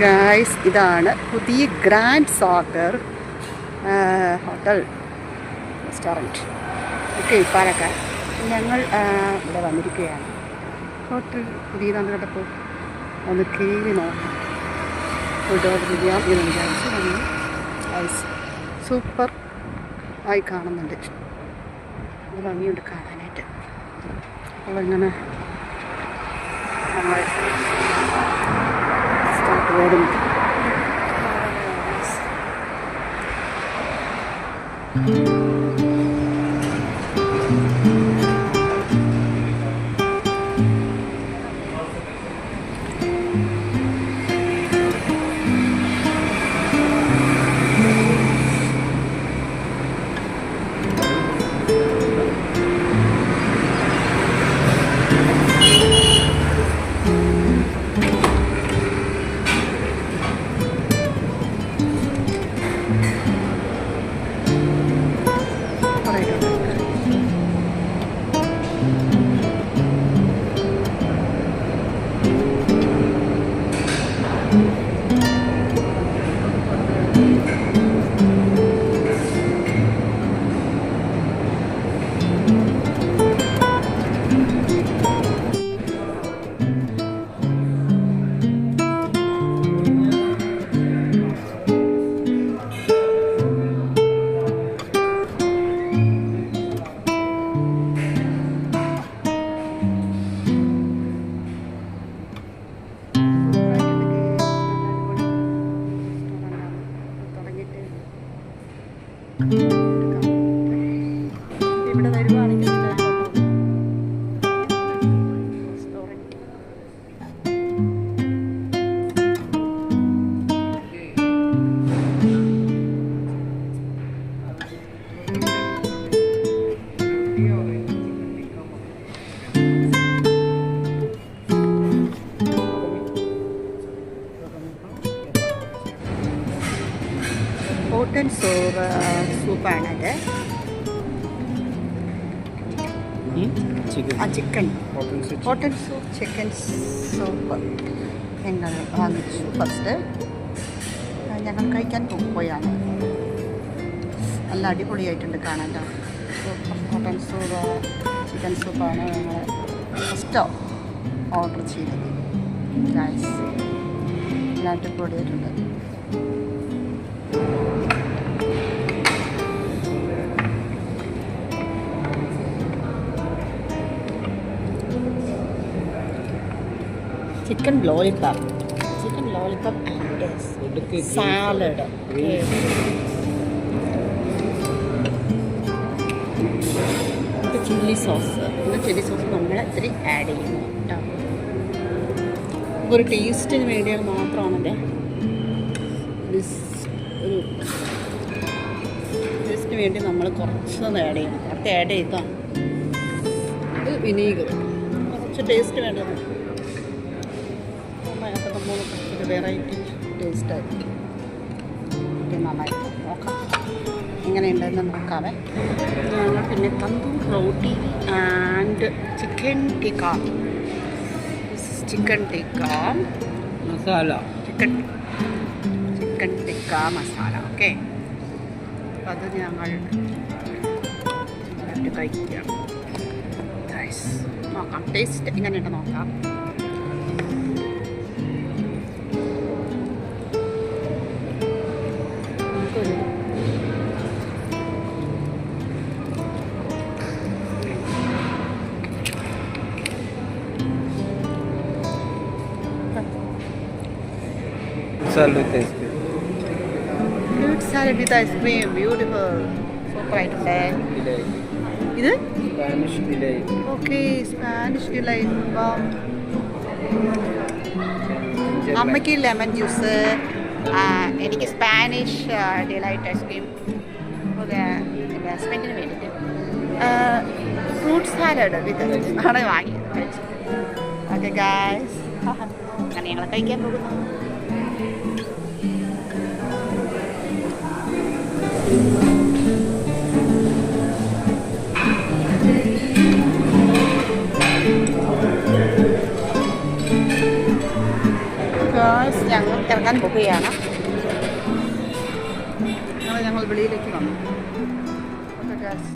Guys, ഇതാണ് പുതിയ grand Sagar hotel restaurant. Okay, Palakkad. ഞങ്ങൾ ഇവിടെ വന്നിരിക്കുകയാണ്. ഹോട്ടൽ പുതിയതാണെന്ന് കേട്ടപ്പോൾ ഒന്ന് കയറി നോക്കാം. ഫുഡ് ഓർഡർ ചെയ്യാം എന്ന് വിചാരിച്ചു വന്നു. ഗായ്സ്, സൂപ്പർ ആയി കാണുന്നുണ്ട്. ഇത് ഭംഗിയുണ്ട് കാണാനായിട്ട്. അപ്പോൾ ഇങ്ങനെ നമ്മൾ സ്റ്റാർട്ട് വരുന്നു. ഇവിടെ വരുവാണെങ്കിൽ ഹോട്ട് ആൻഡ് സൂപ്പാണത്. Chicken hot and soup, chicken soup ഞങ്ങൾ വാങ്ങിച്ചു. ഫസ്റ്റ് ഞങ്ങൾ കഴിക്കാൻ പോയാണ്. നല്ല അടിപൊളിയായിട്ടുണ്ട് കാണാൻ. ഹോട്ട് ആൻഡ് സൂപ്പ് ചിക്കൻ സൂപ്പാണ് ഞങ്ങൾ ഫസ്റ്റ് ഓർഡർ ചെയ്തത്. ഗൈസ്, നല്ല അടിപൊളിയായിട്ടുണ്ട്. Chicken lollipop and salad. Chilli sauce നമ്മൾ ഇത്തിരി ആഡ് ചെയ്യുന്നു കേട്ടോ. ഒരു ടേസ്റ്റിന് വേണ്ടിയാൽ മാത്രമാണത്. ഒരു ടേസ്റ്റിന് വേണ്ടി നമ്മൾ കുറച്ചൊന്ന് ആഡ് ചെയ്യണം. കുറച്ച് ആഡ് ചെയ്താൽ ഇത് വിനീഗർ കുറച്ച് ടേസ്റ്റ് വേണ്ടത്. ഒരു വെറൈറ്റി ടേസ്റ്റായിരിക്കും. നന്നായിട്ട് നോക്കാം എങ്ങനെയുണ്ടെന്ന് നോക്കാവേ. പിന്നെ tandoor roti and chicken tikka masala, chicken tikka masala. Okay, അപ്പം അത് ഞങ്ങൾ കഴിക്കാം. നോക്കാം ടേസ്റ്റ് എങ്ങനെയുണ്ട് നോക്കാം. Fruit salad with ice cream, beautiful. Super ആയിട്ടുണ്ട്. ഇത് Spanish delight. Okay, Spanish delight. അമ്മയ്ക്ക് ലെമൺ ജ്യൂസ്, എനിക്ക് സ്പാനിഷ് ഡിലൈറ്റ് ഐസ്ക്രീം. എൻ്റെ ഹസ്ബൻഡിന് വേണ്ടിയിട്ട് ഫ്രൂട്ട് സാലഡ് വിത്ത് ആണ് വാങ്ങിയത്. ഓക്കെ ഗായ്സ്, അങ്ങനെ ഞങ്ങൾ കഴിക്കാൻ പോകുന്നു. ഗായ്സ് ഞങ്ങൾ ഇറങ്ങാൻ പോവുകയാണ്. ഞങ്ങൾ വെളിയിലേക്ക് വന്നു. Okay guys.